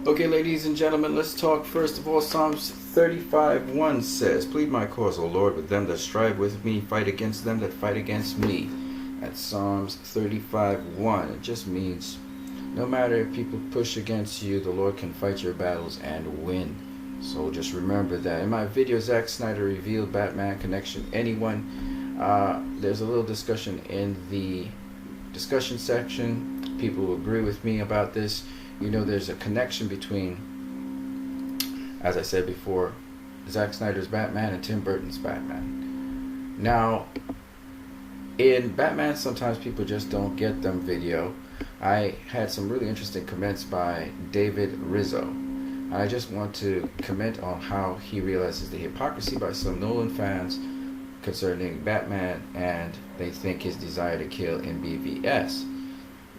Okay, ladies and gentlemen, let's talk first of all. Psalms 35:1 says, "Plead my cause, O Lord, with them that strive with me, fight against them that fight against me." That's Psalms 35:1. It just means no matter if people push against you, the Lord can fight your battles and win. So just remember that. In my video, Snyder revealed Batman connection. Anyone, there's a little discussion in the discussion section. People will agree with me about this. You know, there's a connection between, as I said before, Zack Snyder's Batman and Tim Burton's Batman. Now, in Batman, sometimes people just don't get them video. I had some really interesting comments by David Rizzo. I just want to comment on how he realizes the hypocrisy by some Nolan fans concerning Batman, and they think his desire to kill in BVS.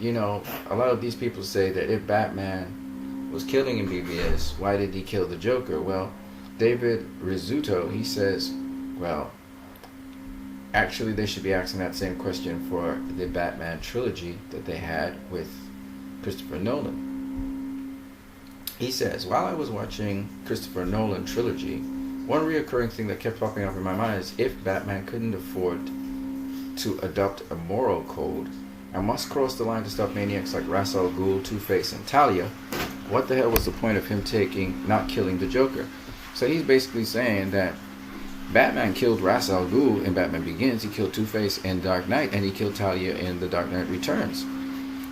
You know, a lot of these people say that if Batman was killing in BVS, why did he kill the Joker? Well, David Rizzuto, he says, well, actually they should be asking that same question for the Batman trilogy that they had with Christopher Nolan. He says, while I was watching Christopher Nolan trilogy, one reoccurring thing that kept popping up in my mind is if Batman couldn't afford to adopt a moral code and must cross the line to stop maniacs like Ra's al Ghul, Two-Face, and Talia, what the hell was the point of him not killing the Joker? So he's basically saying that Batman killed Ra's al Ghul in Batman Begins, he killed Two-Face in Dark Knight, and he killed Talia in The Dark Knight Returns.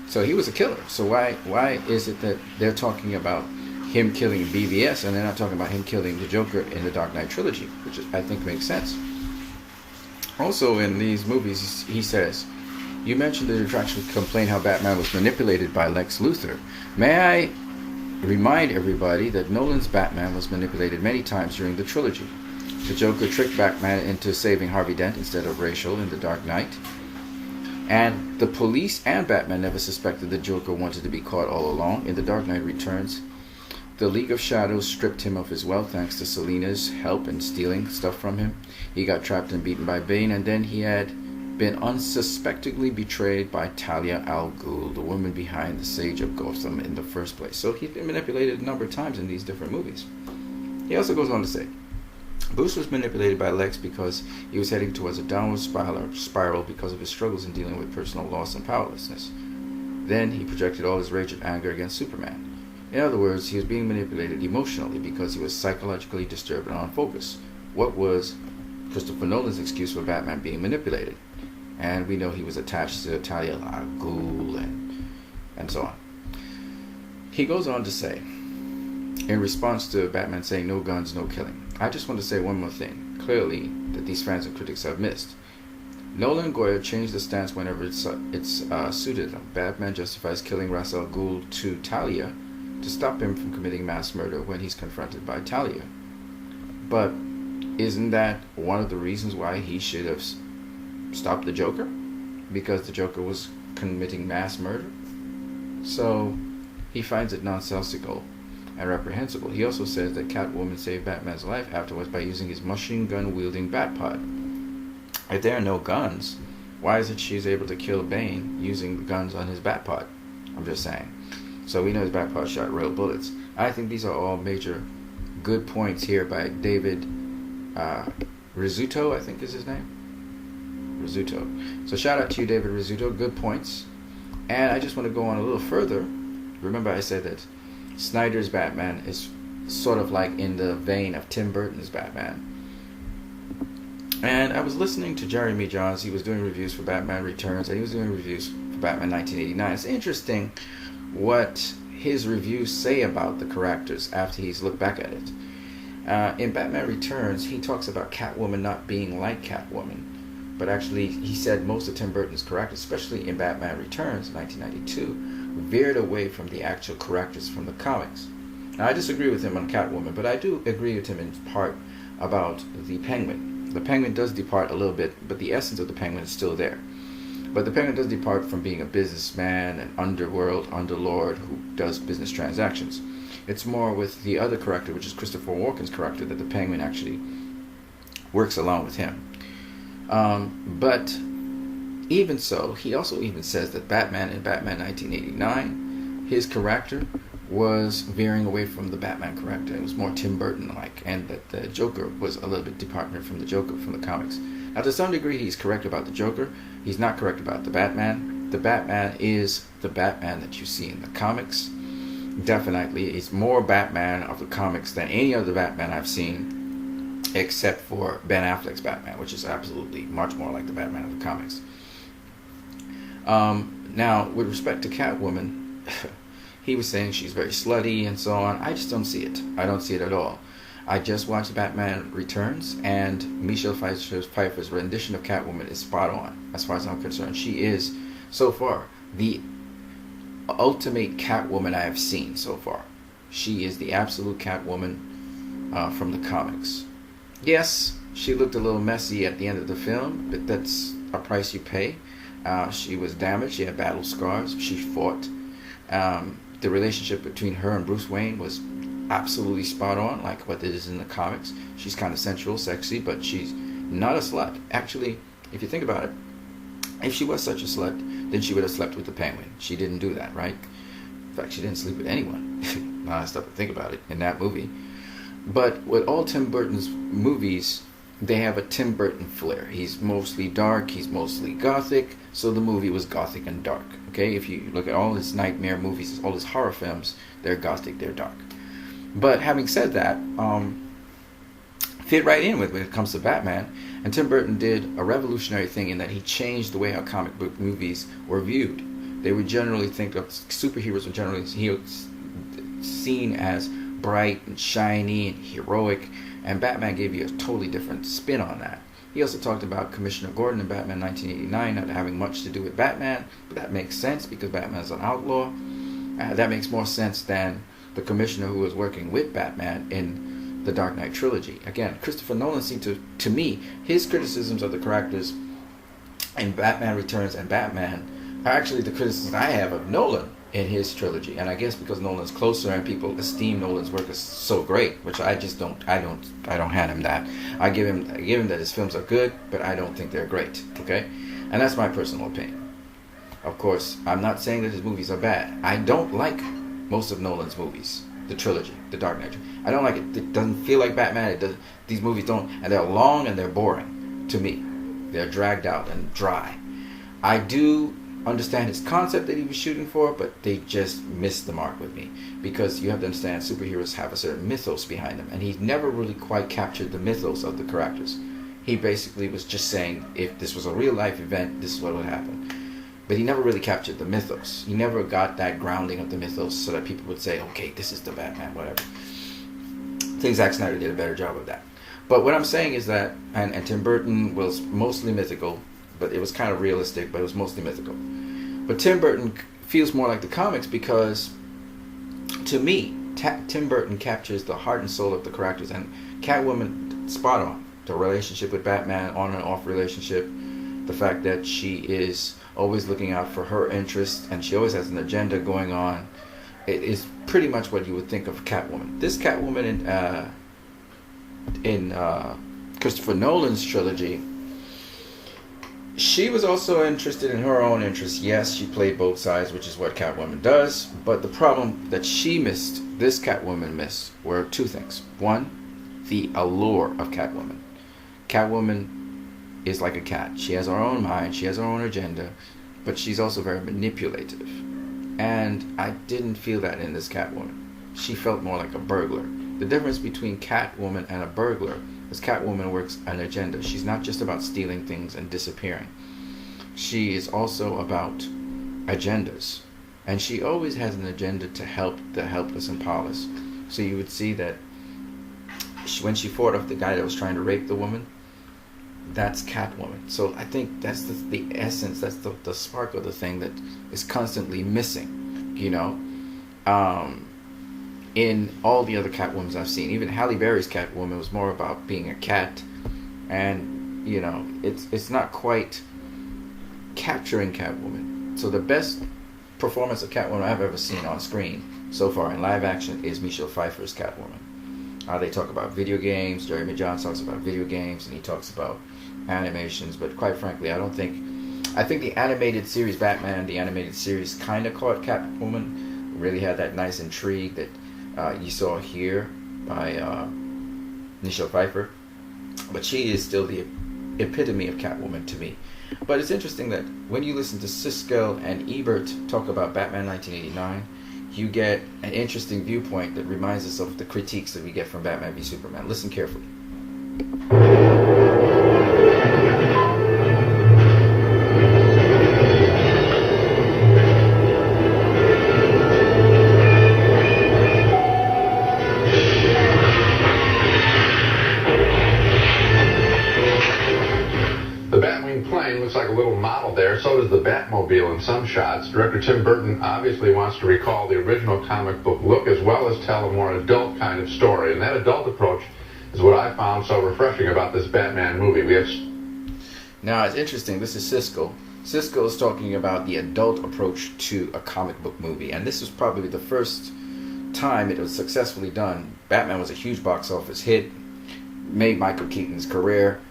So he was a killer. So why is it that they're talking about him killing BVS and they're not talking about him killing the Joker in the Dark Knight trilogy, which I think makes sense. Also in these movies, he says, you mentioned the detraction complaint how Batman was manipulated by Lex Luthor. May I remind everybody that Nolan's Batman was manipulated many times during the trilogy. The Joker tricked Batman into saving Harvey Dent instead of Rachel in The Dark Knight. And the police and Batman never suspected the Joker wanted to be caught all along. In The Dark Knight Returns, the League of Shadows stripped him of his wealth thanks to Selina's help in stealing stuff from him. He got trapped and beaten by Bane, and then he had been unsuspectingly betrayed by Talia al Ghul, the woman behind the Sage of Gotham in the first place. So he's been manipulated a number of times in these different movies. He also goes on to say, Bruce was manipulated by Lex because he was heading towards a downward spiral because of his struggles in dealing with personal loss and powerlessness. Then he projected all his rage and anger against Superman. In other words, he was being manipulated emotionally because he was psychologically disturbed and unfocused. What was Christopher Nolan's excuse for Batman being manipulated? And we know he was attached to Talia al Ghul and so on. He goes on to say, in response to Batman saying no guns, no killing, I just want to say one more thing, clearly, that these fans and critics have missed. Nolan and Goyer changed the stance whenever it's suited them. Batman justifies killing Ra's al Ghul to Talia to stop him from committing mass murder when he's confronted by Talia. But isn't that one of the reasons why he should have stopped the Joker? Because the Joker was committing mass murder? So he finds it nonsensical and reprehensible. He also says that Catwoman saved Batman's life afterwards by using his machine gun wielding Batpod. If there are no guns, why is it she's able to kill Bane using the guns on his Batpod? I'm just saying. So we know his Batpod shot real bullets. I think these are all major good points here by David Rizzuto, I think is his name. Rizzuto. So shout out to you, David Rizzuto. Good points. And I just want to go on a little further. Remember I said that Snyder's Batman is sort of like in the vein of Tim Burton's Batman. And I was listening to Jeremy Jahns. He was doing reviews for Batman Returns, and he was doing reviews for Batman 1989. It's interesting what his reviews say about the characters after he's looked back at it. In Batman Returns, he talks about Catwoman not being like Catwoman. But actually, he said most of Tim Burton's characters, especially in Batman Returns, 1992, veered away from the actual characters from the comics. Now, I disagree with him on Catwoman, but I do agree with him in part about the Penguin. The Penguin does depart a little bit, but the essence of the Penguin is still there. But the Penguin does depart from being a businessman, an underlord who does business transactions. It's more with the other character, which is Christopher Walken's character, that the Penguin actually works along with him. But even so, he also even says that Batman in Batman 1989, his character was veering away from the Batman character. It was more Tim Burton-like, and that the Joker was a little bit departed from the Joker from the comics. Now, to some degree, he's correct about the Joker. He's not correct about the Batman. The Batman is the Batman that you see in the comics. Definitely, he's more Batman of the comics than any other Batman I've seen, except for Ben Affleck's Batman, which is absolutely much more like the Batman of the comics. Now, with respect to Catwoman, he was saying she's very slutty and so on. I just don't see it. I don't see it at all. I just watched Batman Returns, and Michelle Pfeiffer's rendition of Catwoman is spot on, as far as I'm concerned. She is, so far, the ultimate Catwoman I have seen so far. She is the absolute Catwoman from the comics. Yes, she looked a little messy at the end of the film, but that's a price you pay. She was damaged. She had battle scars. She fought. The relationship between her and Bruce Wayne was absolutely spot on, like what it is in the comics. She's kind of sensual, sexy, but she's not a slut. Actually, if you think about it, if she was such a slut, then she would have slept with the Penguin. She didn't do that, right? In fact, she didn't sleep with anyone. Now I stop to think about it in that movie. But with all Tim Burton's movies, they have a Tim Burton flair. He's mostly dark, he's mostly gothic, so the movie was gothic and dark. Okay, if you look at all his nightmare movies, all his horror films, they're gothic, they're dark. But having said that, fit right in with when it comes to Batman. And Tim Burton did a revolutionary thing in that he changed the way how comic book movies were viewed. They would generally think of superheroes were generally seen as bright and shiny and heroic, and Batman gave you a totally different spin on that. He also talked about Commissioner Gordon in Batman 1989 not having much to do with Batman, but that makes sense because Batman is an outlaw. That makes more sense than the Commissioner who was working with Batman in the Dark Knight trilogy. Again, Christopher Nolan seemed to me, his criticisms of the characters in Batman Returns and Batman are actually the criticisms I have of Nolan in his trilogy. And I guess because Nolan's closer and people esteem Nolan's work as so great, which I just don't hand him that. I give him that his films are good, but I don't think they're great. Okay, and that's my personal opinion. Of course, I'm not saying that his movies are bad. I don't like most of Nolan's movies, the trilogy, the Dark Knight. I don't like it. It doesn't feel like Batman. These movies don't, and they're long and they're boring to me. They're dragged out and dry. I do understand his concept that he was shooting for, but they just missed the mark with me, because you have to understand superheroes have a certain mythos behind them, and he never really quite captured the mythos of the characters. He basically was just saying, if this was a real life event, this is what would happen. But he never really captured the mythos. He never got that grounding of the mythos so that people would say, okay, this is the Batman, whatever. I think Zack Snyder did a better job of that. But what I'm saying is that, and Tim Burton was mostly mythical, but it was kind of realistic, but it was mostly mythical. But Tim Burton feels more like the comics because, to me, Tim Burton captures the heart and soul of the characters. And Catwoman, spot on. The relationship with Batman, on and off relationship. The fact that she is always looking out for her interests and she always has an agenda going on. It is pretty much what you would think of Catwoman. This Catwoman in Christopher Nolan's trilogy, she was also interested in her own interests. Yes, she played both sides, which is what Catwoman does. But the problem that this Catwoman missed, were two things. One, the allure of Catwoman. Catwoman is like a cat. She has her own mind, she has her own agenda, but she's also very manipulative. And I didn't feel that in this Catwoman. She felt more like a burglar. The difference between Catwoman and a burglar is Catwoman works an agenda. She's not just about stealing things and disappearing. She is also about agendas. And she always has an agenda to help the helpless and powerless. So you would see that when she fought off the guy that was trying to rape the woman, that's Catwoman. So I think that's the essence, that's the spark of the thing that is constantly missing, you know. In all the other Catwomans I've seen, even Halle Berry's Catwoman was more about being a cat, and you know, it's not quite capturing Catwoman. So the best performance of Catwoman I've ever seen on screen so far in live action is Michelle Pfeiffer's Catwoman. They talk about video games. Jeremy Jahns talks about video games, and he talks about animations. But quite frankly, I think the animated series Batman, the animated series, kind of caught Catwoman really had that nice intrigue that you saw here by Michelle Pfeiffer. But she is still the epitome of Catwoman to me. But it's interesting that when you listen to Siskel and Ebert talk about Batman 1989, you get an interesting viewpoint that reminds us of the critiques that we get from Batman v Superman. Listen carefully. Looks like a little model there. So does the Batmobile in some shots. Director Tim Burton obviously wants to recall the original comic book look as well as tell a more adult kind of story. And that adult approach is what I found so refreshing about this Batman movie. Now, it's interesting. This is Siskel. Siskel is talking about the adult approach to a comic book movie. And this was probably the first time it was successfully done. Batman was a huge box office hit, made Michael Keaton's career.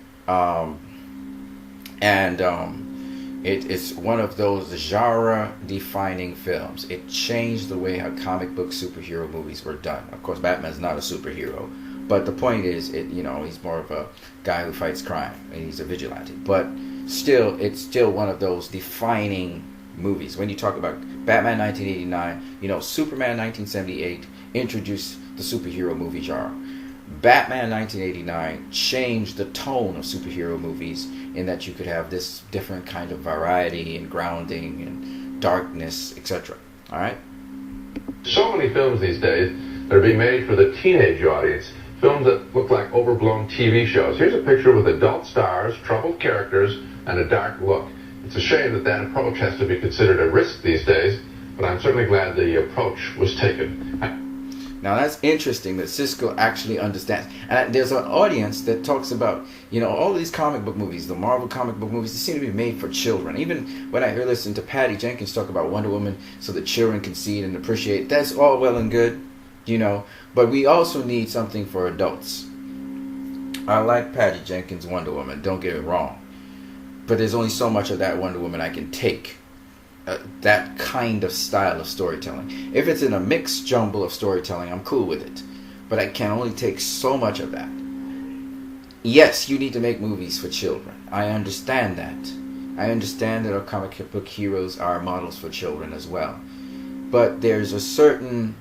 It's one of those genre-defining films. It changed the way how comic book superhero movies were done. Of course, Batman's not a superhero, but the point is, he's more of a guy who fights crime, and he's a vigilante. But still, it's still one of those defining movies. When you talk about Batman 1989, Superman 1978 introduced the superhero movie genre. Batman 1989 changed the tone of superhero movies in that you could have this different kind of variety and grounding and darkness, etc. All right? So many films these days that are being made for the teenage audience. Films that look like overblown TV shows. Here's a picture with adult stars, troubled characters, and a dark look. It's a shame that that approach has to be considered a risk these days, but I'm certainly glad the approach was taken. Now that's interesting that Siskel actually understands. And there's an audience that talks about, all of these comic book movies, the Marvel comic book movies, they seem to be made for children. Even when I listen to Patty Jenkins talk about Wonder Woman so that children can see it and appreciate it, that's all well and good, But we also need something for adults. I like Patty Jenkins' Wonder Woman, don't get me wrong. But there's only so much of that Wonder Woman I can take. That kind of style of storytelling. If it's in a mixed jumble of storytelling, I'm cool with it. But I can only take so much of that. Yes, you need to make movies for children. I understand that. I understand that our comic book heroes are models for children as well. But there's a certain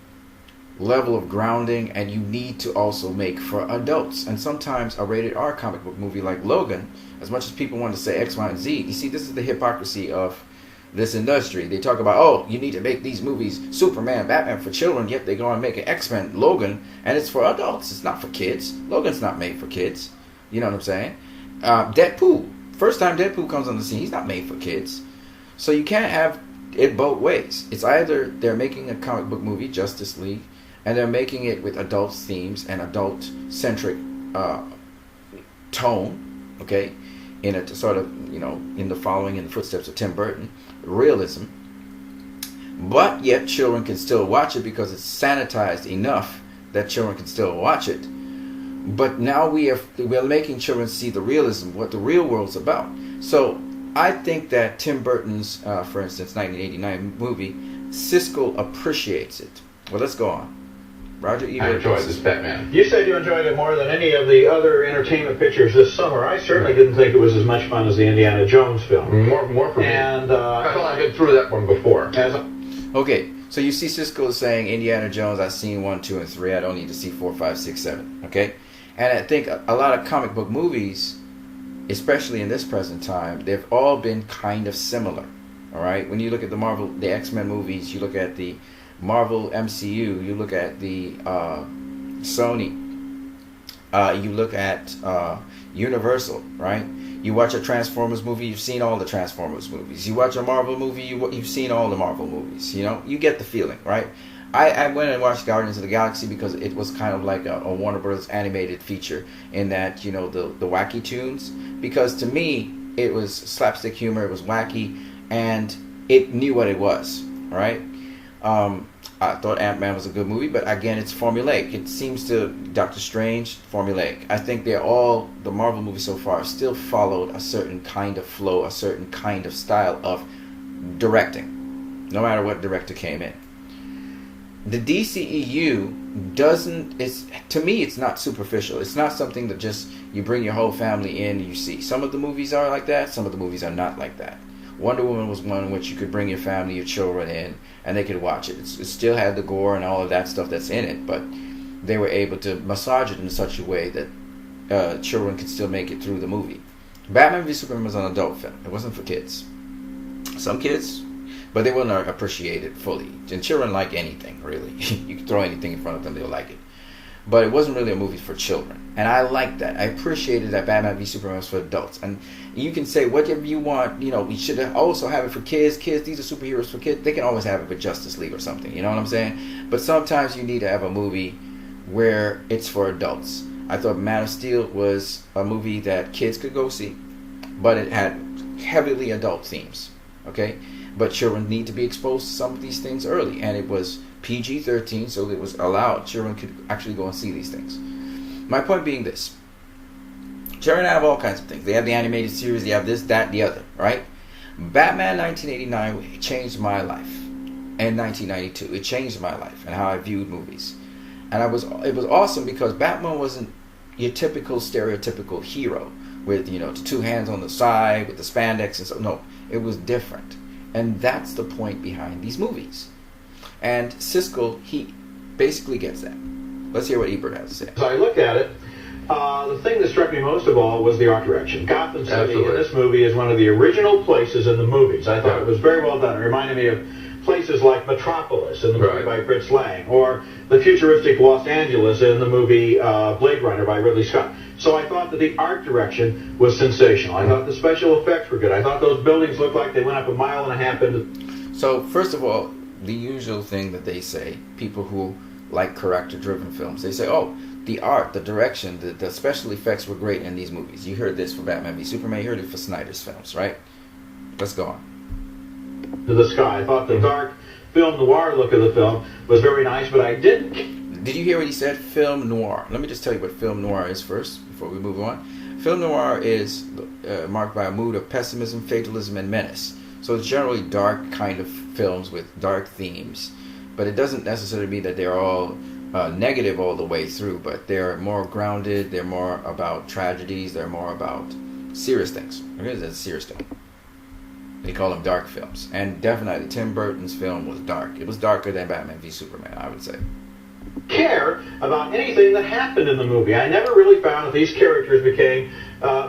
level of grounding, and you need to also make for adults. And sometimes a rated R comic book movie like Logan, as much as people want to say X, Y, and Z, you see, this is the hypocrisy of this industry. They talk about, you need to make these movies, Superman, Batman, for children, yet they go and make an X-Men, Logan, and it's for adults. It's not for kids. Logan's not made for kids. You know what I'm saying? Deadpool. First time Deadpool comes on the scene, he's not made for kids. So you can't have it both ways. It's either they're making a comic book movie, Justice League, and they're making it with adult themes and adult-centric tone, okay, in a sort of, in the footsteps of Tim Burton, realism, but yet children can still watch it because it's sanitized enough that children can still watch it. But now we're making children see the realism, what the real world's about. So I think that Tim Burton's, for instance, 1989 movie, Siskel appreciates it. Well, let's go on. Roger Ebert. I enjoyed this Batman. You said you enjoyed it more than any of the other entertainment pictures this summer. I certainly didn't think it was as much fun as the Indiana Jones film. More for me. And I thought I've been through that one before. Okay, so you see Siskel is saying Indiana Jones, I've seen 1, 2, and 3. I don't need to see 4, 5, 6, 7. Okay? And I think a lot of comic book movies, especially in this present time, they've all been kind of similar. All right? When you look at the X-Men movies, you look at the Marvel MCU, you look at the Sony, you look at Universal, right? You watch a Transformers movie, you've seen all the Transformers movies. You watch a Marvel movie, you've seen all the Marvel movies. You get the feeling, right? I went and watched Guardians of the Galaxy because it was kind of like a Warner Bros. Animated feature in that, the wacky tunes. Because to me, it was slapstick humor, it was wacky, and it knew what it was, all right? I thought Ant-Man was a good movie, but again, it's formulaic. It seems to, Doctor Strange, formulaic. I think the Marvel movies so far still followed a certain kind of flow, a certain kind of style of directing, no matter what director came in. the DCEU doesn't. It's to me, it's not superficial. It's not something that just you bring your whole family in and you see. Some of the movies are like that. Some of the movies are not like that. Wonder Woman was one in which you could bring your family, your children in, and they could watch it. It still had the gore and all of that stuff that's in it, but they were able to massage it in such a way that children could still make it through the movie. Batman v Superman was an adult film. It wasn't for kids. Some kids, but they wouldn't appreciate it fully. And children like anything, really. You can throw anything in front of them, they'll like it. But it wasn't really a movie for children. And I liked that. I appreciated that Batman v Superman was for adults. And you can say whatever you want. You know, we should also have it for kids. Kids, these are superheroes for kids. They can always have it for Justice League or something. You know what I'm saying? But sometimes you need to have a movie where it's for adults. I thought Man of Steel was a movie that kids could go see. But it had heavily adult themes. Okay? But children need to be exposed to some of these things early. And it was PG-13, so it was allowed. Children could actually go and see these things. My point being this. Children have all kinds of things. They have the animated series, they have this, that, the other, right? Batman 1989 changed my life. And 1992, it changed my life and how I viewed movies. And it was awesome because Batman wasn't your typical stereotypical hero with, you know, the two hands on the side with the spandex and so. No, it was different. And that's the point behind these movies. And Siskel, he basically gets that. Let's hear what Ebert has to say. So I looked at it. The thing that struck me most of all was the art direction. Gotham City in this movie is one of the original places in the movies. I thought it was very well done. It reminded me of places like Metropolis in the movie by Fritz Lang, or the futuristic Los Angeles in the movie Blade Runner by Ridley Scott. So I thought that the art direction was sensational. I thought the special effects were good. I thought those buildings looked like they went up 1.5 miles into... So, first of all, the usual thing that they say, people who like character-driven films, they say, oh, the art, the direction, the special effects were great in these movies. You heard this for Batman v Superman, you heard it for Snyder's films, right? Let's go on. To the sky. I thought the dark film noir look of the film was very nice, but I didn't. Did you hear what he said? Film noir. Let me just tell you what film noir is first, before we move on. Film noir is marked by a mood of pessimism, fatalism, and menace. So it's generally dark kind of films with dark themes. But it doesn't necessarily mean that they're all negative all the way through, but they're more grounded, they're more about tragedies, they're more about serious things. That's a serious thing. They call them dark films. And definitely Tim Burton's film was dark. It was darker than Batman v Superman, I would say. Care about anything that happened in the movie. I never really found that these characters became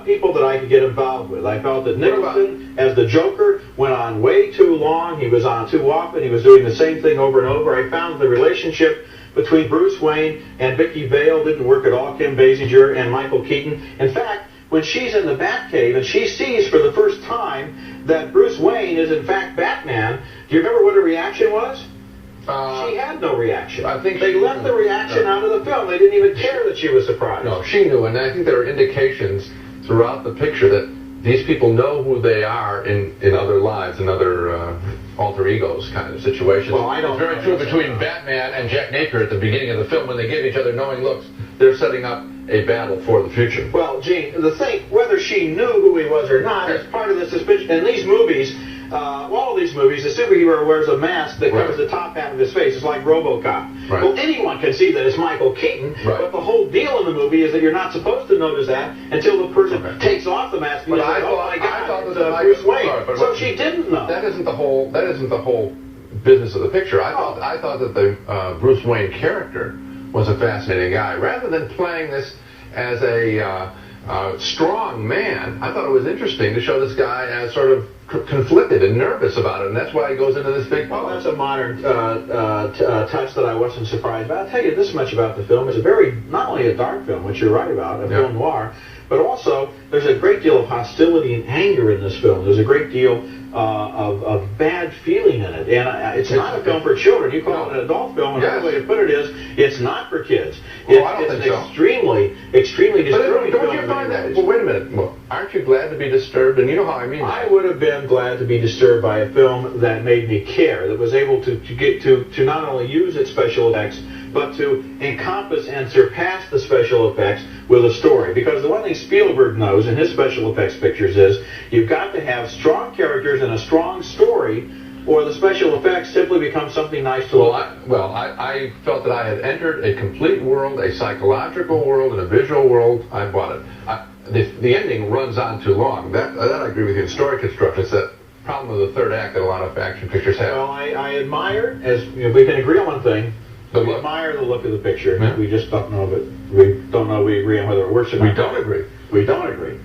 people that I could get involved with. I felt that Nicholson, as the Joker, went on way too long. He was on too often. He was doing the same thing over and over. I found the relationship between Bruce Wayne and Vicky Vale didn't work at all. Kim Basinger and Michael Keaton. In fact, when she's in the Batcave and she sees for the first time that Bruce Wayne is in fact Batman, do you remember what her reaction was? She had no reaction. I think they left the reaction out of the film. They didn't even care that she was surprised. No, she knew, and I think there are indications throughout the picture that these people know who they are in other lives, in other alter egos kind of situations. Well, I don't. It's very true between Batman and Jack Napier at the beginning of the film when they give each other knowing looks. They're setting up a battle for the future. Well, Gene, the thing, whether she knew who he was or not, is part of the suspicion. In these movies, all these movies, the superhero wears a mask that covers the top half of his face. It's like RoboCop. Right. Well, anyone can see that it's Michael Keaton, but the whole deal in the movie is that you're not supposed to notice that until the person takes off the mask. And But oh my God, it's Bruce Wayne. So she didn't know. That isn't the whole business of the picture. I thought that the Bruce Wayne character was a fascinating guy. Rather than playing this as a strong man, I thought it was interesting to show this guy as sort of conflicted and nervous about it, and that's why he goes into this big pose. Well, that's a modern touch that I wasn't surprised by. I'll tell you this much about the film. It's a very, not only a dark film, which you're right about, a film noir, but also there's a great deal of hostility and anger in this film. There's a great deal of bad feeling in it. And it's not a film for children. You call it an adult film, and another way to put it is, it's not for kids. It's an extremely, extremely disturbing film. Don't you find that? Well, wait a minute. Well, aren't you glad to be disturbed? And you know how I mean that. I would have been glad to be disturbed by a film that made me care, that was able to get to not only use its special effects, but to encompass and surpass the special effects with a story. Because the one thing Spielberg knows in his special effects pictures is you've got to have strong characters and a strong story or the special effects simply become something nice to look at? I felt that I had entered a complete world, a psychological world, and a visual world. I bought it. The ending runs on too long. That I agree with you. In story construction, it's that problem of the third act that a lot of action pictures have. Well, I admire, as you know, we can agree on one thing. We admire the look of the picture. Yeah. We just don't know if we agree on whether it works or not. We don't agree. We don't agree.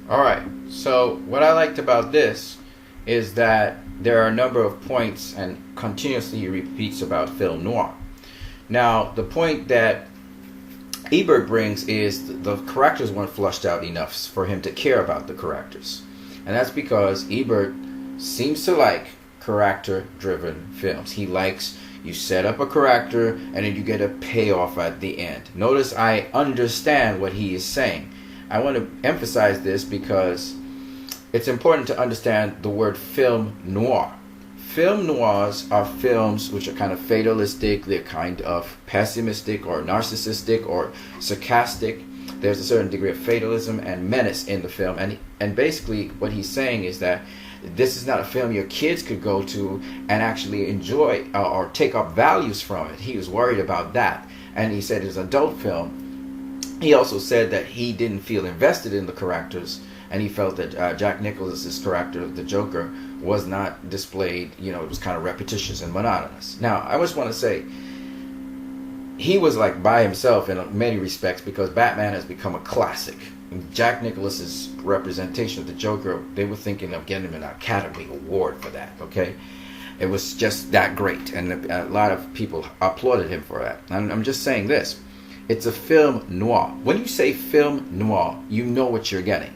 All right. So what I liked about this is that there are a number of points, and continuously he repeats about film noir. Now, the point that Ebert brings is the characters weren't flushed out enough for him to care about the characters. And that's because Ebert seems to like character-driven films. He likes, you set up a character and then you get a payoff at the end. Notice I understand what he is saying. I want to emphasize this because it's important to understand the word film noir. Film noirs are films which are kind of fatalistic, they're kind of pessimistic or narcissistic or sarcastic. There's a certain degree of fatalism and menace in the film. And basically what he's saying is that this is not a film your kids could go to and actually enjoy or take up values from it. He was worried about that. And he said it's an adult film. He also said that he didn't feel invested in the characters, and he felt that Jack Nicholson's character, the Joker, was not displayed, it was kind of repetitious and monotonous. Now, I just want to say, he was like by himself in many respects because Batman has become a classic. Jack Nicholson's representation of the Joker, they were thinking of getting him an Academy Award for that, okay? It was just that great, and a lot of people applauded him for that. And I'm just saying this, it's a film noir. When you say film noir, you know what you're getting.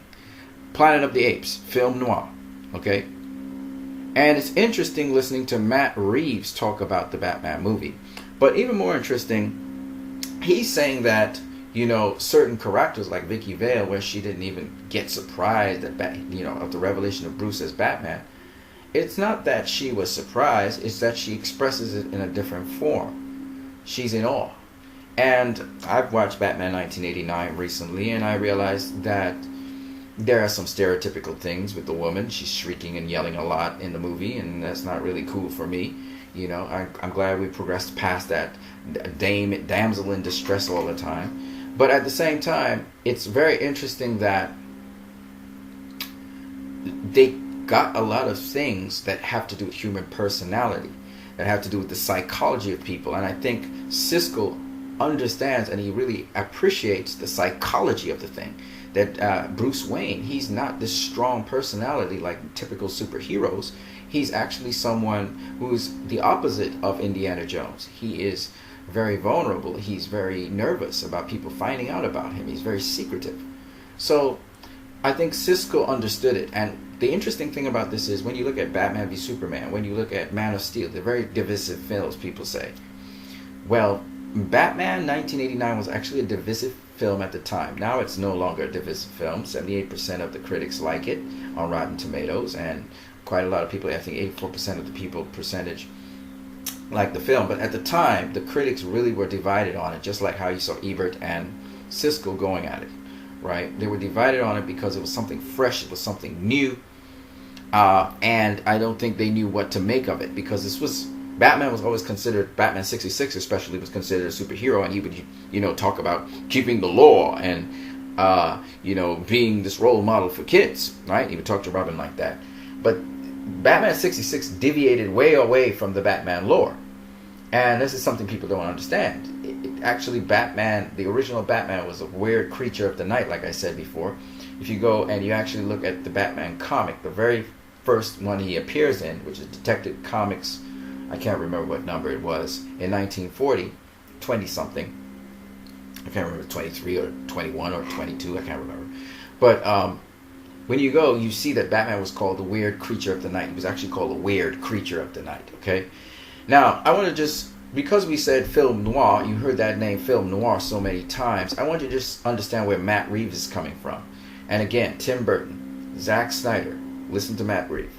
Planet of the Apes, film noir, okay? And it's interesting listening to Matt Reeves talk about the Batman movie. But even more interesting, he's saying that, certain characters like Vicky Vale, where she didn't even get surprised at of the revelation of Bruce as Batman. It's not that she was surprised, it's that she expresses it in a different form. She's in awe. And I've watched Batman 1989 recently, and I realized that there are some stereotypical things with the woman. She's shrieking and yelling a lot in the movie, and that's not really cool for me. I'm glad we progressed past that damsel in distress all the time. But at the same time, it's very interesting that they got a lot of things that have to do with human personality, that have to do with the psychology of people. And I think Siskel understands and he really appreciates the psychology of the thing. That Bruce Wayne, he's not this strong personality like typical superheroes. He's actually someone who's the opposite of Indiana Jones. He is very vulnerable. He's very nervous about people finding out about him. He's very secretive. So I think Siskel understood it. And the interesting thing about this is when you look at Batman v Superman, when you look at Man of Steel, they're very divisive films, people say. Well, Batman 1989 was actually a divisive film at the time. Now it's no longer a divisive film. 78% of the critics like it on Rotten Tomatoes, and quite a lot of people, I think 84% of the people percentage like the film. But at the time, the critics really were divided on it, just like how you saw Ebert and Siskel going at it, right? They were divided on it because it was something fresh, it was something new, and I don't think they knew what to make of it, because this was, Batman was always considered, Batman 66 especially was considered a superhero, and he would, talk about keeping the law and, being this role model for kids, right? He would talk to Robin like that. But Batman 66 deviated way away from the Batman lore. And this is something people don't understand. Actually, Batman, the original Batman, was a weird creature of the night, like I said before. If you go and you actually look at the Batman comic, the very first one he appears in, which is Detective Comics, I can't remember what number it was, in 1940, 20-something. I can't remember, 23 or 21 or 22, I can't remember. But when you go, you see that Batman was called the weird creature of the night. He was actually called the weird creature of the night, okay? Now, I want to just, because we said film noir, you heard that name film noir so many times, I want you to just understand where Matt Reeves is coming from. And again, Tim Burton, Zack Snyder, listen to Matt Reeves.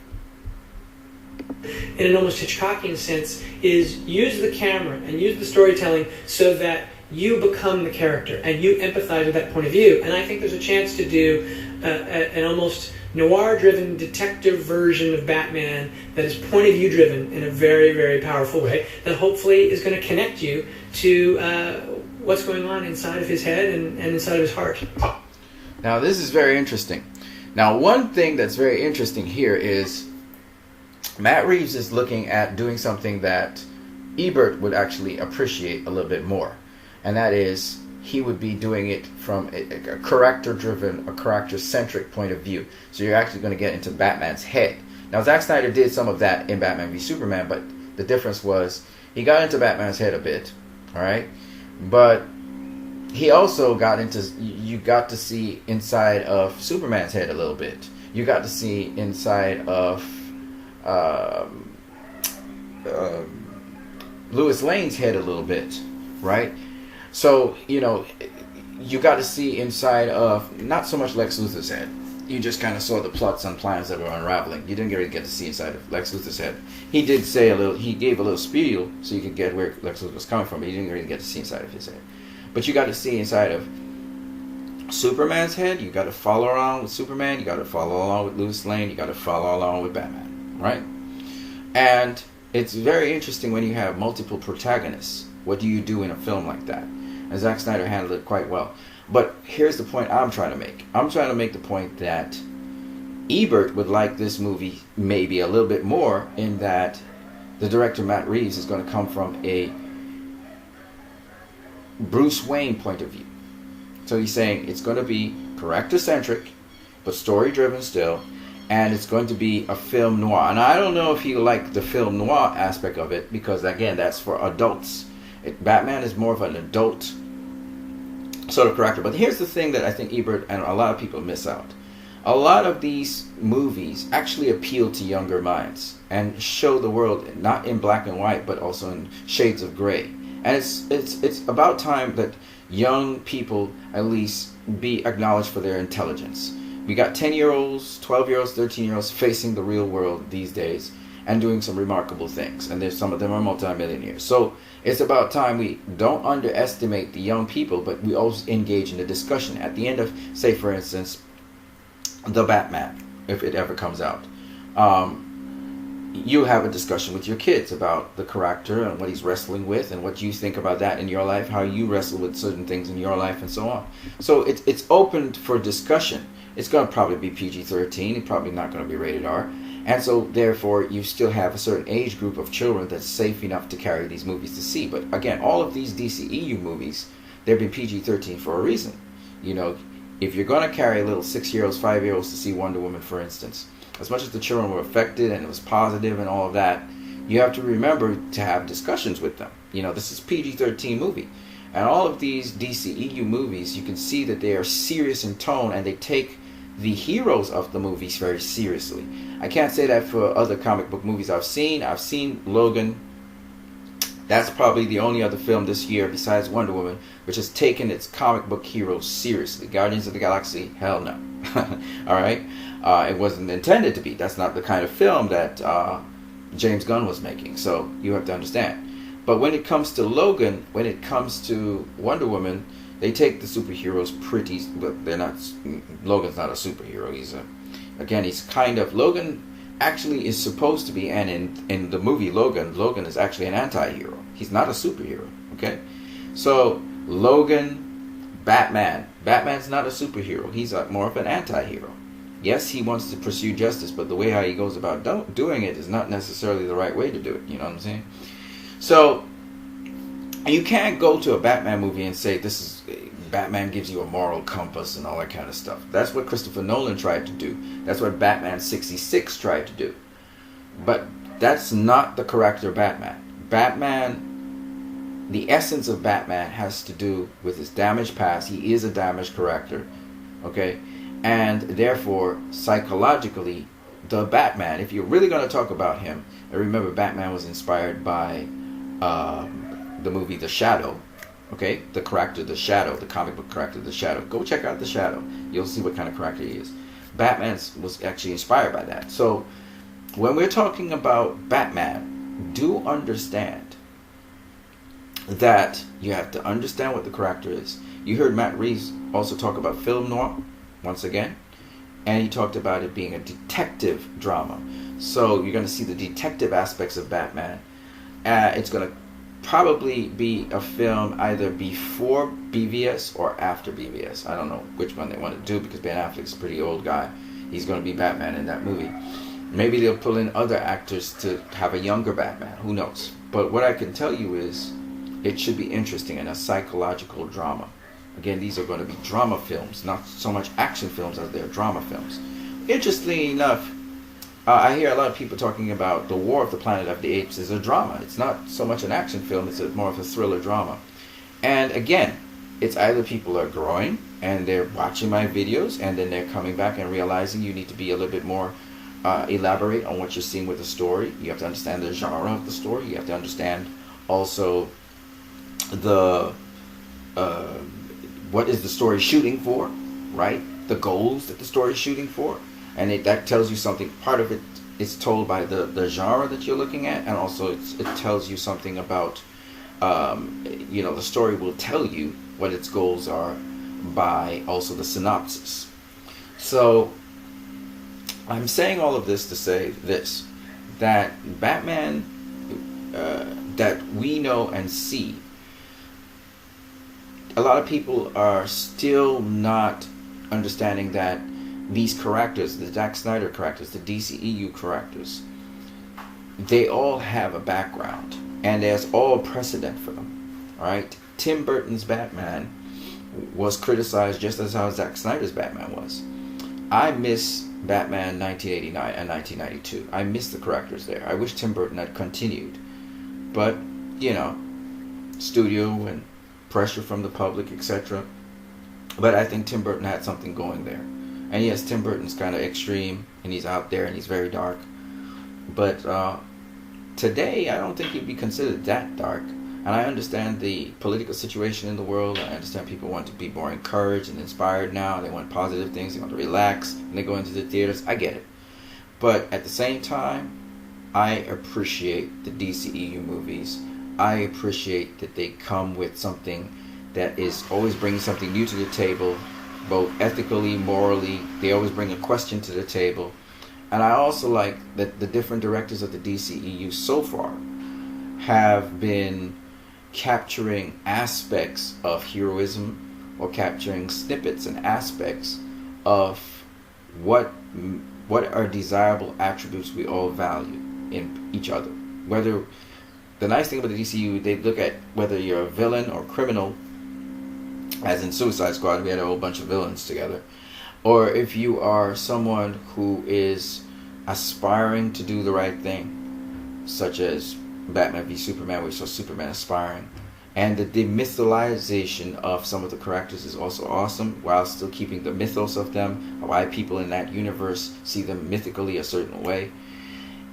In an almost Hitchcockian sense, is use the camera and use the storytelling so that you become the character and you empathize with that point of view. And I think there's a chance to do an almost noir-driven detective version of Batman that is point of view driven in a very, very powerful way that hopefully is going to connect you to what's going on inside of his head and inside of his heart. Now, this is very interesting. Now, one thing that's very interesting here is Matt Reeves is looking at doing something that Ebert would actually appreciate a little bit more. And that is, he would be doing it from a character-driven, a character-centric point of view. So you're actually going to get into Batman's head. Now, Zack Snyder did some of that in Batman v Superman, but the difference was he got into Batman's head a bit, all right? But he also got into, you got to see inside of Superman's head a little bit. You got to see inside of Lois Lane's head a little bit, right? So, you know, you got to see inside of not so much Lex Luthor's head. You just kind of saw the plots and plans that were unraveling. You didn't really get to see inside of Lex Luthor's head. He did say he gave a little spiel so you could get where Lex Luthor was coming from, but you didn't really get to see inside of his head. But you got to see inside of Superman's head. You got to follow around with Superman. You got to follow along with Lois Lane. You got to follow along with Batman, right? And it's very interesting when you have multiple protagonists. What do you do in a film like that? And Zack Snyder handled it quite well. But here's the point I'm trying to make. I'm trying to make the point that Ebert would like this movie maybe a little bit more in that the director, Matt Reeves, is going to come from a Bruce Wayne point of view. So he's saying it's going to be character-centric, but story-driven still, and it's going to be a film noir. And I don't know if you like the film noir aspect of it, because, again, that's for adults. Batman is more of an adult sort of character. But here's the thing that I think Ebert and a lot of people miss out. A lot of these movies actually appeal to younger minds and show the world not in black and white, but also in shades of gray. And it's about time that young people at least be acknowledged for their intelligence. We got 10-year-olds, 12-year-olds, 13-year-olds facing the real world these days and doing some remarkable things. And there's some of them are multimillionaires. So it's about time we don't underestimate the young people, but we also engage in the discussion. At the end of, say, for instance, The Batman, if it ever comes out, you have a discussion with your kids about the character and what he's wrestling with and what you think about that in your life, how you wrestle with certain things in your life, and so on. So it's open for discussion. It's going to probably be PG-13. It's probably not going to be rated R. And so, therefore, you still have a certain age group of children that's safe enough to carry these movies to see. But, again, all of these DCEU movies, they've been PG-13 for a reason. You know, if you're going to carry little 6-year-olds, 5-year-olds to see Wonder Woman, for instance, as much as the children were affected and it was positive and all of that, you have to remember to have discussions with them. You know, this is a PG-13 movie. And all of these DCEU movies, you can see that they are serious in tone and they take the heroes of the movies very seriously. I can't say that for other comic book movies I've seen. I've seen Logan. That's probably the only other film this year besides Wonder Woman which has taken its comic book heroes seriously. Guardians of the Galaxy, hell no. Alright? It wasn't intended to be. That's not the kind of film that James Gunn was making. So you have to understand. But when it comes to Logan, when it comes to Wonder Woman, they take the superheroes pretty, but they're not. Logan's not a superhero. He's kind of, Logan actually is supposed to be, and in the movie Logan is actually an anti-hero. He's not a superhero. Okay, so Logan, Batman's not a superhero. He's more of an anti-hero. Yes, he wants to pursue justice, but the way how he goes about doing it is not necessarily the right way to do it. You know what I'm saying? So you can't go to a Batman movie and say this is Batman gives you a moral compass and all that kind of stuff. That's what Christopher Nolan tried to do. That's what Batman 66 tried to do. But that's not the character Batman. The essence of Batman has to do with his damaged past. He is a damaged character. Okay? And therefore, psychologically, the Batman, if you're really going to talk about him, and remember Batman was inspired by the movie The Shadow. Okay, the character The Shadow, the comic book character The Shadow. Go check out The Shadow. You'll see what kind of character he is. Batman was actually inspired by that. So when we're talking about Batman, do understand that you have to understand what the character is. You heard Matt Reeves also talk about film noir once again. and he talked about it being a detective drama. So you're going to see the detective aspects of Batman. It's going to probably be a film either before BVS or after BVS. I don't know which one they want to do, because Ben Affleck's a pretty old guy. He's going to be Batman in that movie. Maybe they'll pull in other actors to have a younger Batman. Who knows? But what I can tell you is it should be interesting and a psychological drama. Again, these are going to be drama films, not so much action films as they're drama films. Interestingly enough, I hear a lot of people talking about The War of the Planet of the Apes as a drama. It's not so much an action film, it's more of a thriller drama. And again, it's either people are growing and they're watching my videos and then they're coming back and realizing you need to be a little bit more elaborate on what you're seeing with the story. You have to understand the genre of the story. You have to understand also the what is the story shooting for, right? The goals that the story is shooting for. And that tells you something. Part of it is told by the genre that you're looking at, and also it tells you something about, the story will tell you what its goals are by also the synopsis. So I'm saying all of this to say this, that Batman that we know and see, a lot of people are still not understanding that these characters, the Zack Snyder characters, the DCEU characters, they all have a background, and there's all precedent for them. All right, Tim Burton's Batman was criticized just as how Zack Snyder's Batman was. I miss Batman 1989 and 1992. I miss the characters there. I wish Tim Burton had continued, but studio and pressure from the public, etc. But I think Tim Burton had something going there. And yes, Tim Burton's kind of extreme, and he's out there, and he's very dark. But today, I don't think he'd be considered that dark. And I understand the political situation in the world. I understand people want to be more encouraged and inspired now. They want positive things. They want to relax, and they go into the theaters. I get it. But at the same time, I appreciate the DCEU movies. I appreciate that they come with something that is always bringing something new to the table, both ethically, morally. They always bring a question to the table. And I also like that the different directors of the DCEU so far have been capturing aspects of heroism, or capturing snippets and aspects of what are desirable attributes we all value in each other. Whether the nice thing about the DCU, they look at whether you're a villain or criminal, as in Suicide Squad, we had a whole bunch of villains together, or if you are someone who is aspiring to do the right thing, such as Batman v Superman, where we saw Superman aspiring, and the demytholization of some of the characters is also awesome, while still keeping the mythos of them, why people in that universe see them mythically a certain way.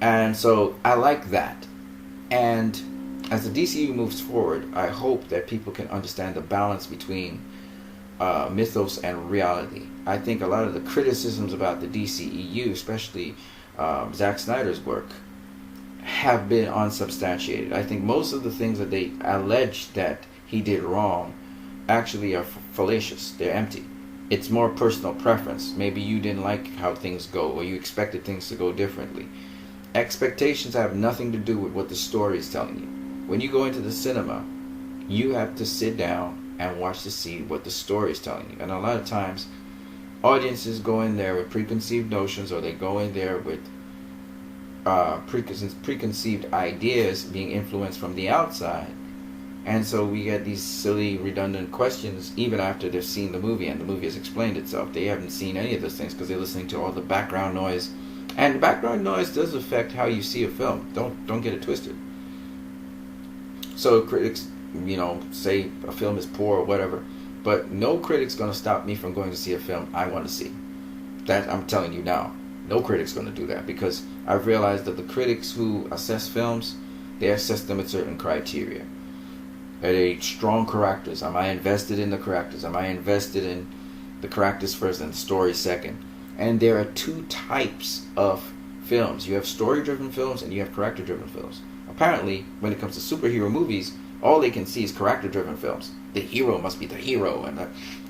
And so I like that. And as the DCU moves forward, I hope that people can understand the balance between mythos and reality. I think a lot of the criticisms about the DCEU, especially Zack Snyder's work, have been unsubstantiated. I think most of the things that they allege that he did wrong actually are fallacious. They're empty. It's more personal preference. Maybe you didn't like how things go, or you expected things to go differently. Expectations have nothing to do with what the story is telling you. When you go into the cinema, you have to sit down and watch to see what the story is telling you. And a lot of times, audiences go in there with preconceived notions, or they go in there with preconceived ideas being influenced from the outside. And so we get these silly, redundant questions even after they've seen the movie and the movie has explained itself. They haven't seen any of those things because they're listening to all the background noise. And background noise does affect how you see a film. Don't get it twisted. So critics, say a film is poor or whatever, but no critic's going to stop me from going to see a film I want to see. That I'm telling you now. No critic's going to do that, because I've realized that the critics who assess films, they assess them with certain criteria. Are they strong characters? Am I invested in the characters? Am I invested in the characters first and the story second? And there are two types of films. You have story-driven films and you have character-driven films. Apparently, when it comes to superhero movies, all they can see is character-driven films. The hero must be the hero, and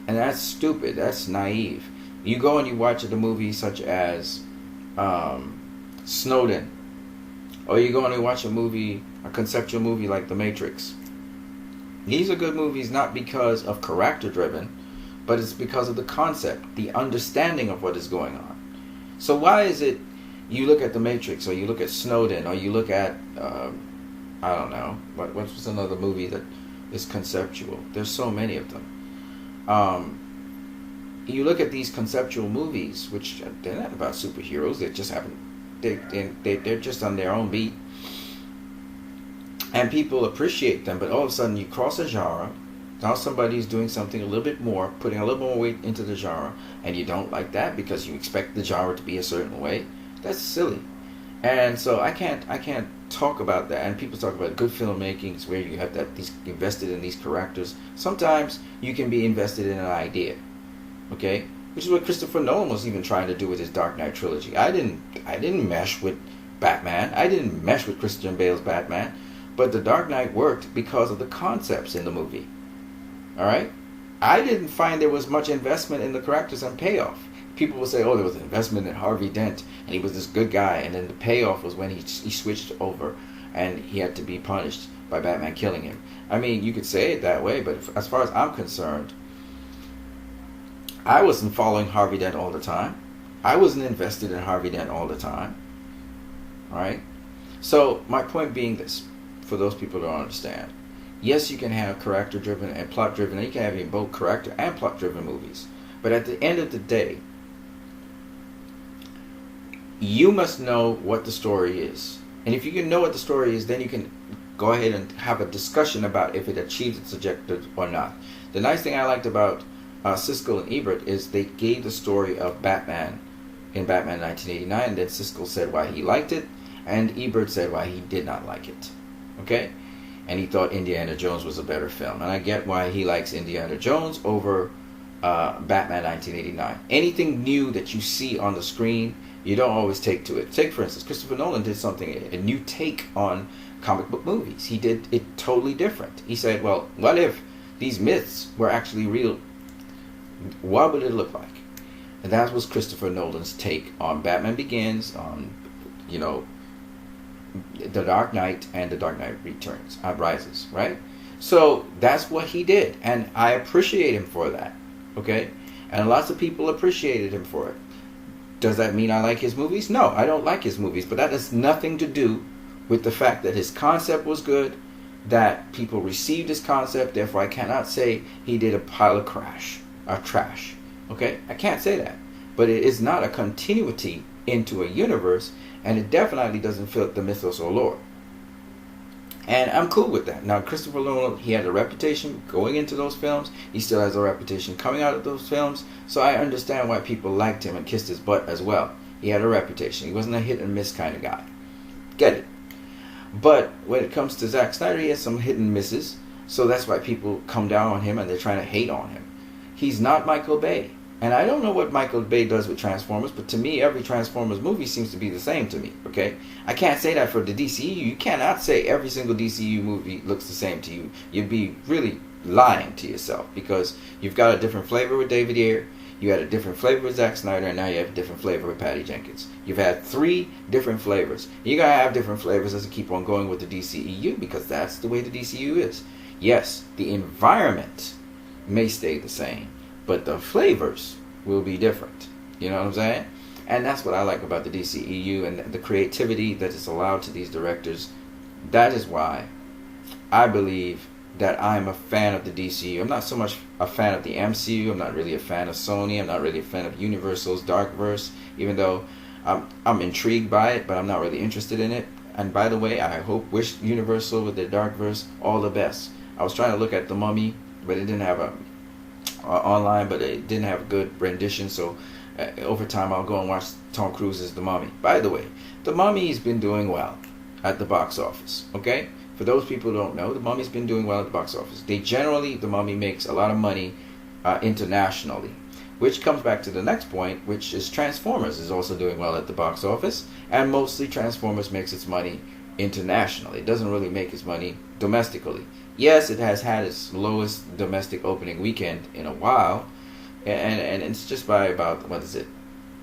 that's stupid. That's naive. You go and you watch a movie such as Snowden, or you go and you watch a conceptual movie like The Matrix. These are good movies not because of character driven, but it's because of the concept, the understanding of what is going on. So why is it you look at The Matrix, or you look at Snowden, or you look at I don't know, what's another movie that is conceptual? There's so many of them. You look at these conceptual movies, which they're not about superheroes. They just happen. They're just on their own beat, and people appreciate them. But all of a sudden, you cross a genre. Now somebody's doing something a little bit more, putting a little more weight into the genre, and you don't like that because you expect the genre to be a certain way. That's silly. And so I can't talk about that. And people talk about good filmmaking is where you have these invested in these characters. Sometimes you can be invested in an idea, okay? Which is what Christopher Nolan was even trying to do with his Dark Knight trilogy. I didn't mesh with Batman. I didn't mesh with Christian Bale's Batman, but the Dark Knight worked because of the concepts in the movie. All right, I didn't find there was much investment in the characters and payoff. People will say, oh, there was an investment in Harvey Dent, and he was this good guy, and then the payoff was when he switched over, and he had to be punished by Batman killing him. I mean, you could say it that way, but as far as I'm concerned, I wasn't following Harvey Dent all the time. I wasn't invested in Harvey Dent all the time. All right? So my point being this, for those people who don't understand, yes, you can have character-driven and plot-driven, and you can have even both character and plot-driven movies. But at the end of the day, you must know what the story is. And if you can know what the story is, then you can go ahead and have a discussion about if it achieved its objective or not. The nice thing I liked about Siskel and Ebert is they gave the story of Batman in Batman 1989, and then Siskel said why he liked it, and Ebert said why he did not like it. Okay? And he thought Indiana Jones was a better film. And I get why he likes Indiana Jones over Batman 1989. Anything new that you see on the screen, you don't always take to it. Take, for instance, Christopher Nolan did something, a new take on comic book movies. He did it totally different. He said, well, what if these myths were actually real? What would it look like? And that was Christopher Nolan's take on Batman Begins, on, you know, The Dark Knight and The Dark Knight Returns, Rises, right? So that's what he did, and I appreciate him for that, okay? And lots of people appreciated him for it. Does that mean I like his movies? No, I don't like his movies, but that has nothing to do with the fact that his concept was good, that people received his concept, therefore I cannot say he did a pile of trash, okay? I can't say that, but it is not a continuity into a universe, and it definitely doesn't fit the mythos or lore. And I'm cool with that. Now, Christopher Nolan, he had a reputation going into those films. He still has a reputation coming out of those films. So I understand why people liked him and kissed his butt as well. He had a reputation. He wasn't a hit and miss kind of guy. Get it. But when it comes to Zack Snyder, he has some hit and misses. So that's why people come down on him and they're trying to hate on him. He's not Michael Bay. And I don't know what Michael Bay does with Transformers, but to me, every Transformers movie seems to be the same to me, okay? I can't say that for the DCU. You cannot say every single DCU movie looks the same to you. You'd be really lying to yourself, because you've got a different flavor with David Ayer, you had a different flavor with Zack Snyder, and now you have a different flavor with Patty Jenkins. You've had 3 different flavors. You're going to have different flavors as you keep on going with the DCEU, because that's the way the DCU is. Yes, the environment may stay the same, but the flavors will be different. You know what I'm saying? And that's what I like about the DCEU and the creativity that is allowed to these directors. That is why I believe that I'm a fan of the DCU. I'm not so much a fan of the MCU. I'm not really a fan of Sony. I'm not really a fan of Universal's Darkverse, even though I'm intrigued by it, but I'm not really interested in it. And by the way, I wish Universal with their Darkverse all the best. I was trying to look at The Mummy, but it didn't have online, but it didn't have a good rendition, so over time I'll go and watch Tom Cruise's The Mummy. By the way, The Mummy's been doing well at the box office, okay? For those people who don't know, The Mummy's been doing well at the box office. The Mummy makes a lot of money internationally, which comes back to the next point, which is Transformers is also doing well at the box office, and mostly Transformers makes its money internationally. It doesn't really make its money domestically. Yes, it has had its lowest domestic opening weekend in a while, and it's just by about, what is it,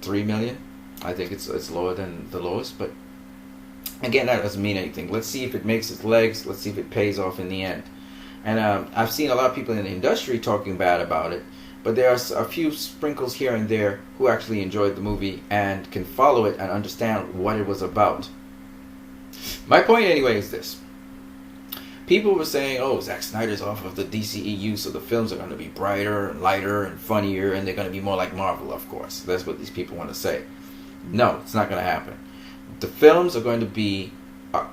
3 million. I think it's lower than the lowest, but again, that doesn't mean anything. Let's see if it makes its legs. Let's see if it pays off in the end. And I've seen a lot of people in the industry talking bad about it, but there are a few sprinkles here and there who actually enjoyed the movie and can follow it and understand what it was about. My point anyway is this. People were saying, oh, Zack Snyder's off of the DCEU, so the films are going to be brighter and lighter and funnier, and they're going to be more like Marvel, of course. That's what these people want to say. No, it's not going to happen. The films are going to be,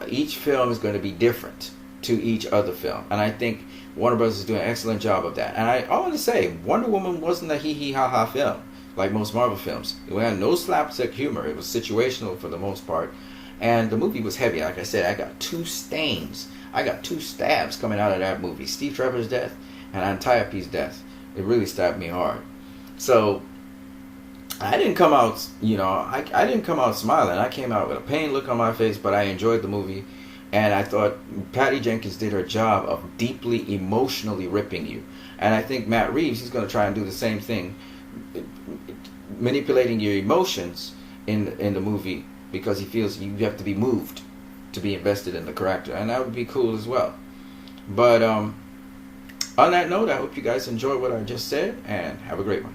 each film is going to be different to each other film. And I think Warner Bros. Is doing an excellent job of that. And I want to say, Wonder Woman wasn't a hee-hee-ha-ha film, like most Marvel films. It had no slapstick humor. It was situational for the most part. And the movie was heavy. Like I said, I got 2 stains. I got 2 stabs coming out of that movie. Steve Trevor's death and Antiope's death. It really stabbed me hard. So I didn't come out, I didn't come out smiling. I came out with a pain look on my face, but I enjoyed the movie. And I thought Patty Jenkins did her job of deeply emotionally ripping you. And I think Matt Reeves, he's going to try and do the same thing, manipulating your emotions in the movie, because he feels you have to be moved to be invested in the character. And that would be cool as well. But on that note, I hope you guys enjoyed what I just said, and have a great one.